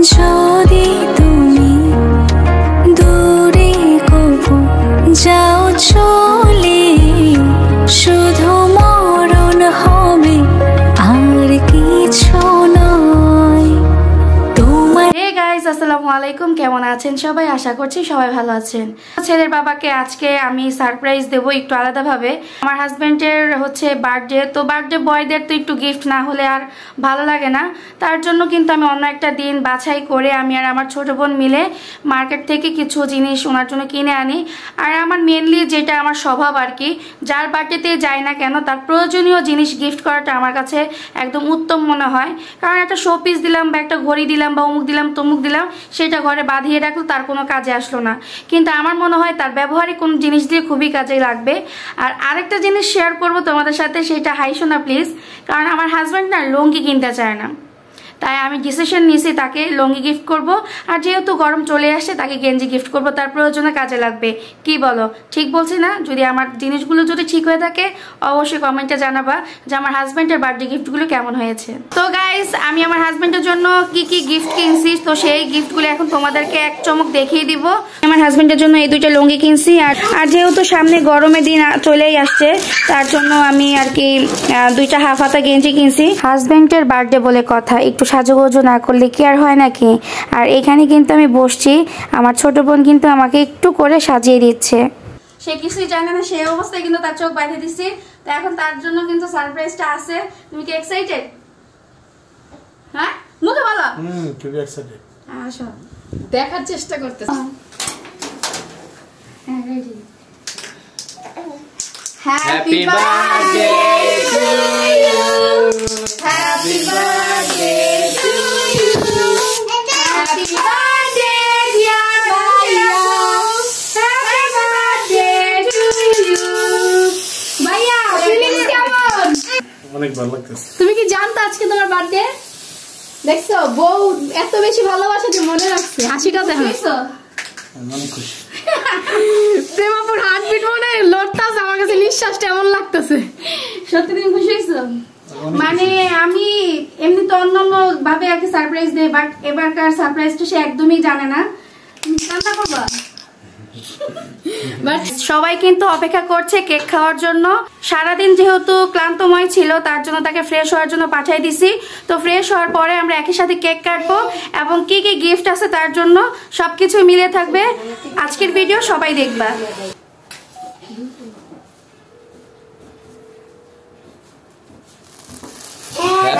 যদি তুমি দূরে কবু যাও চলে, শুধু মরণ হবে আর কিছু নয় তোমার। হে গাইস, আসসালামু আলাইকুম। কেমন আছেন সবাই? আশা করছি সবাই ভালো আছেন। ছেলের বাবাকে আজকে আমি সারপ্রাইজ দেবো একটু আলাদাভাবে। আমার হাজবেন্ডের হচ্ছে বার্থডে, তো বার্থডে বয়দের তো একটু গিফট না হলে আর ভালো লাগে না। তার জন্য কিন্তু আমি অন্য একটা দিন বাছাই করে আমি আর আমার ছোট বোন মিলে মার্কেট থেকে কিছু জিনিস ওনার জন্য কিনে আনি। আর আমার মেনলি যেটা আমার স্বভাব আর কি, যার বার্থডেতে যাই না কেন তার প্রয়োজনীয় জিনিস গিফট করাটা আমার কাছে একদম উত্তম মনে হয়। কারণ একটা শো পিস দিলাম বা একটা ঘড়ি দিলাম বা অমুক দিলাম তমুক দিলাম, সেটা ঘরে বাঁধিয়ে রাখলো, তার কোনো কাজে আসলো না। কিন্তু আমার মনে হয় তার ব্যবহারিক কোনো জিনিস দিয়ে খুবই কাজে লাগবে। আর আরেকটা জিনিস শেয়ার করবো তোমাদের সাথে, সেটা হাইসো না প্লিজ। কারণ আমার হাজব্যান্ড না লুঙ্গি কিনতে চায় না, তাই আমি ডিসিশন নিয়েছি তাকে লুঙ্গি গিফট করব। আর যেহেতু গরম চলে আসছে তাকে গেঞ্জি গিফট করব, তার প্রয়োজনে কাজে লাগবে। কি বলো, ঠিক বলছি না? যদি আমার জিনিসগুলো যদি ঠিক হয়ে থাকে অবশ্যই কমেন্টে জানাবা যে আমার হাজব্যান্ডের বার্থডে গিফটগুলো কেমন হয়েছে। তো গাইস, আমি আমার হাজব্যান্ডের জন্য কি কি গিফট কিনছি, তো সেই গিফটগুলো এখন তোমাদেরকে এক চমক দেখিয়ে দিব। আমার হাজব্যান্ডের জন্য এই দুইটা লুঙ্গি কিনছি। আর যেহেতু সামনে গরমের দিন চলেই আসছে, তার জন্য আমি আর কি দুইটা হাফ হাতা গেঞ্জি কিনছি। হাজব্যান্ডের বার্থডে বলে কথা, একটু সাজুগুজু না করলে কি আর হয় নাকি? আর এখানে কিন্তু আমি বসছি, আমার ছোট বোন কিন্তু আমাকে একটু করে সাজিয়ে দিচ্ছে। সে কিছুই জানে না, সেই অবস্থায় কিন্তু তার চোখ বাইরে দিচ্ছি। তো এখন তার জন্য কিন্তু সারপ্রাইজটা আছে। তুমি কি এক্সাইটেড? হ্যাঁ, মুখে বলো। খুবই এক্সাইটেড। আসো, দেখার চেষ্টা করতেছি। হ্যাঁ, ready. Happy birthday to you, happy birthday to you, happy birthday dear ভাইয়া, হ্যাপি বার্থডে টু ইউ। ভাইয়া, ফিলিংস কেমন? অনেক ভালো লাগতেছে। তুমি কি জানতো আজকে তোমার বার্থডে? দেখছো, বউ এত বেশি ভালোবাসা যে মনে রাখছে। হাসিটা দেখো, অনেক খুশি। প্রেমাপুর হার্টবিট মনে লড়তাছে আমার কাছে, নিঃশ্বাসটা এমন লাগতেছে। সত্যি তুমি খুশি হয়েছো? মানে আমি এমনি তো অন্যান্য ভাবে আর কি সারপ্রাইজ দেই, বাট এবারকার সারপ্রাইজটা সে একদমই জানে না। কান্না করবা? বাট সবাই কিন্তু অপেক্ষা করছে কেক খাওয়ার জন্য। সারাদিন যেহেতু ক্লান্তময় ছিল, তার জন্য তাকে ফ্রেশ হওয়ার জন্য পাঠিয়ে দিছি। তো ফ্রেশ হওয়ার পরে আমরা একই সাথে কেক কাটবো এবং কি কি গিফট আছে তার জন্য সবকিছু মিলে থাকবে আজকের ভিডিও, সবাই দেখবা।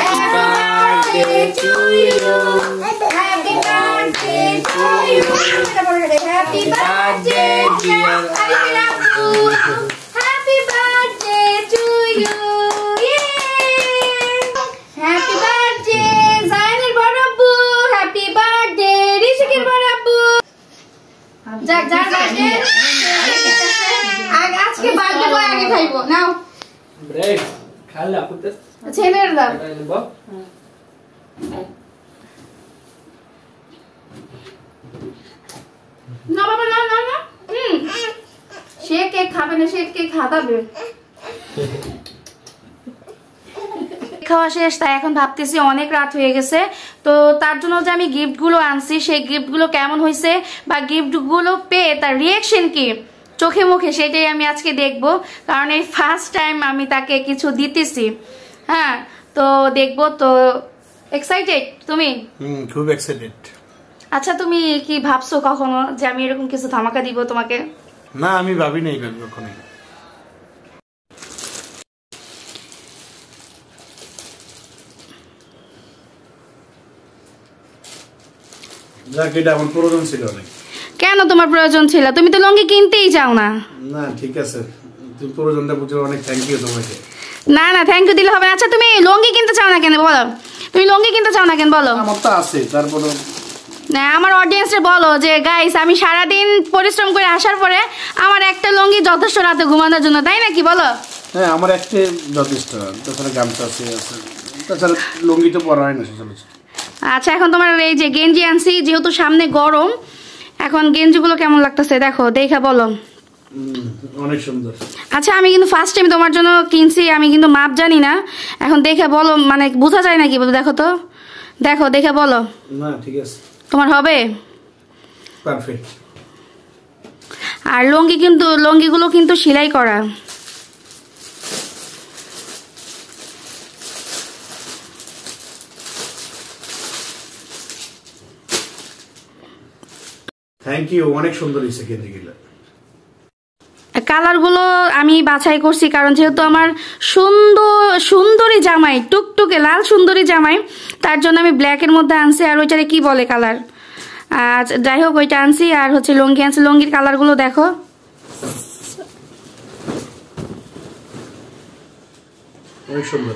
Happy birthday to you. Happy birthday to you. Happy birthday, dear Abu. Happy birthday to you. Happy birthday জায়নের বড় আব্বু, হ্যাপি বার্থডে ঋষিকের বড় আব্বু। যাক যাক বার্থডে আজকে বার্থডে বয় আগে খাইবো। নাও ব্রেক খালা পুত্র ছেলের দাও। না বাবা, না না না, সে কেক খাবে না, সে কেক খাওয়াবে। খাওয়া শেষ, তাই এখন ভাবতেছি অনেক রাত হয়ে গেছে। তো তার জন্য যে আমি গিফটগুলো আনছি, সেই গিফটগুলো কেমন হয়েছে বা গিফটগুলো পেয়ে তার রিয়েকশন কি চোখে মুখে, সেটাই আমি আজকে দেখবো। কারণ এই ফার্স্ট টাইম আমি তাকে কিছু দিতেছি। হ্যাঁ, তো দেখবো। তো এক্সাইটেড তুমি? খুব এক্সাইটেড। আচ্ছা, তুমি কি ভাবছো কখনো যে আমি এরকম কিছু ধামাকা দিব তোমাকে? না, আমি ভাবি নাই কখনোই। যাক, এটা আমার প্রয়োজন ছিল অনেক। কেন তোমার প্রয়োজন ছিল? তুমি তো লুঙ্গি কিনতেই চাও না। না, ঠিক আছে, তুমি প্রয়োজনটা বুঝো। অনেক থ্যাংক ইউ তোমাকে। না না, থ্যাংক ইউ দিলে হবে না। আচ্ছা, তুমি লুঙ্গি কিনতে চাও না কেন বলো? তুমি লুঙ্গি কিনতে চাও না কেন বলো? আমার তো আছে, তারপরে না, আমার অডিয়েন্সে বলো যে গাইস, আমি সারাদিন পরিশ্রম করে আসার পরে আমার একটা লুঙ্গি যথেষ্ট রাতে ঘুমানোর জন্য, তাই নাকি বলো? হ্যাঁ, আমার একটা যথেষ্ট। তাছাড়া গামছা আছে, তাছাড়া লুঙ্গি তো পরা হয় না সচরাচর। আচ্ছা, এখন তোমার এই যে গেঞ্জি আনছি, যেহেতু সামনে গরম, এখন গেঞ্জিগুলো কেমন লাগতেছে দেখো, দেখা বলো। অনেক সুন্দর। আচ্ছা, আমি কিন্তু ফার্স্ট টাইম তোমার জন্য কিনছি, আমি কিন্তু মাপ জানি না। এখন দেখে বলো, মানে বোঝা যায় নাকি দেখো তো। দেখো দেখে বলো। না ঠিক আছে, তোমার হবে পারফেক্ট। আর লুঙ্গিগুলো কিন্তু সেলাই করা। থ্যাংক ইউ, অনেক সুন্দর হয়েছে গেঞ্জিগুলো। কালারগুলো আমি বাছাই করছি কারণ যেহেতু আমার সুন্দরী জামাই, টুকটুকে লাল সুন্দরী জামাই, তার জন্য আমি ব্ল্যাকের মধ্যে আনছি। আর ওইটারে কি বলে কালার, যাই হোক ওইটা আনছি। আর হচ্ছে লুঙ্গি আনছি, লুঙ্গির কালারগুলো দেখো। অনেক সুন্দর।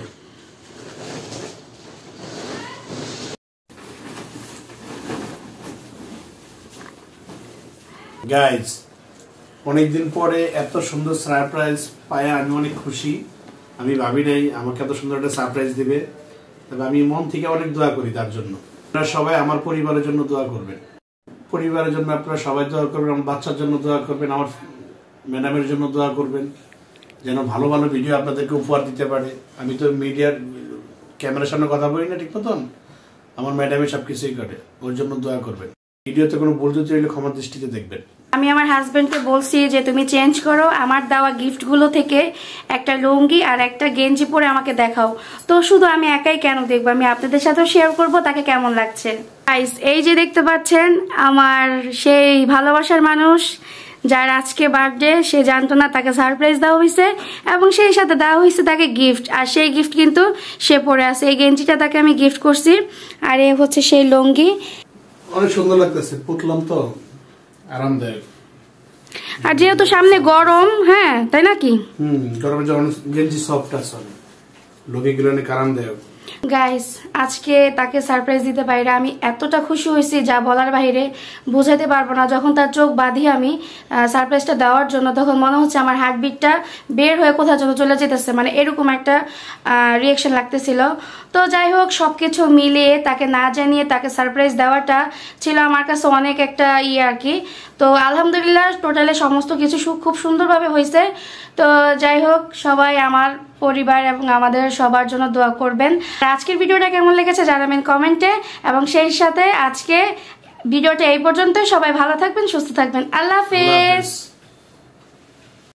গাইজ, অনেকদিন পরে এত সুন্দর সারপ্রাইজ পায় আমি অনেক খুশি। আমি ভাবি নাই আমাকে এত সুন্দর একটা সারপ্রাইজ দিবে, তবে আমি মন থেকে অনেক দোয়া করি তার জন্য। আপনারা সবাই আমার পরিবারের জন্য দোয়া করবেন, পরিবারের জন্য আপনারা সবাই দোয়া করবেন, আমার বাচ্চার জন্য দোয়া করবেন, আমার ম্যাডামের জন্য দোয়া করবেন, যেন ভালো ভালো ভিডিও আপনাদেরকে উপহার দিতে পারে। আমি তো মিডিয়ার ক্যামেরার সামনে কথা বলি না ঠিক মতন, আমার ম্যাডামের সবকিছুই করে, ওর জন্য দোয়া করবেন। ভিডিওতে কোনো ভুল ত্রুটি হলে ক্ষমা দৃষ্টিতে দেখবেন। আমি আমার হাজবেন্ডকে বলছি যে তুমি চেঞ্জ করো, আমার দেওয়া গিফটগুলো থেকে একটা লুঙ্গি আর একটা গেঞ্জি পরে আমাকে দেখাও। তো শুধু আমি একাই কেন দেখবো, আমি আপনাদের সাথেও শেয়ার করব তাকে কেমন লাগছে। গাইস, এই যে দেখতে পাচ্ছেন আমার সেই ভালোবাসার মানুষ যার আজকে বার্থডে, সে জানতো না তাকে সারপ্রাইজ দেওয়া হয়েছে এবং সেই সাথে দেওয়া হয়েছে তাকে গিফট। আর সেই গিফট কিন্তু সে পরে আছে। এই গেঞ্জিটা তাকে আমি গিফট করছি, আর এ হচ্ছে সেই লুঙ্গি। অনেক সুন্দর লাগতেছে, পুতলাম তো, আরামদায়ক। আর যেহেতু সামনে গরম, হ্যাঁ তাই নাকি, গরমের জন্য গেঞ্জি সফট আছে, লুঙ্গিগুলো অনেক আরামদায়ক। গাইস, আজকে তাকে সারপ্রাইজ দিতে পারি আমি এতটা খুশি হয়েছি যা বলার বাইরে, বোঝাতে পারবো না। যখন তার চোখ বাঁধি আমি সারপ্রাইজটা দেওয়ার জন্য, তখন মনে হচ্ছে আমার হার্টবিটটা বের হয়ে কোথাও যেন চলে যেতেছে, মানে এরকম একটা রিয়েকশন লাগতেছিল। তো যাই হোক, সবকিছু মিলিয়ে তাকে না জানিয়ে তাকে সারপ্রাইজ দেওয়াটা ছিল আমার কাছে অনেক একটা আর কি। তো আলহামদুলিল্লাহ টোটালে সমস্ত কিছু খুব সুন্দরভাবে হয়েছে। তো যাই হোক, সবাই আমার পরিবার এবং আমাদের সবার জন্য দোয়া করবেন। আজকের ভিডিওটা কেমন লেগেছে জানাবেন কমেন্টে, এবং সেই সাথে আজকে ভিডিওটা এই পর্যন্তই। সবাই ভালো থাকবেন, সুস্থ থাকবেন। আল্লাহ হাফেজ।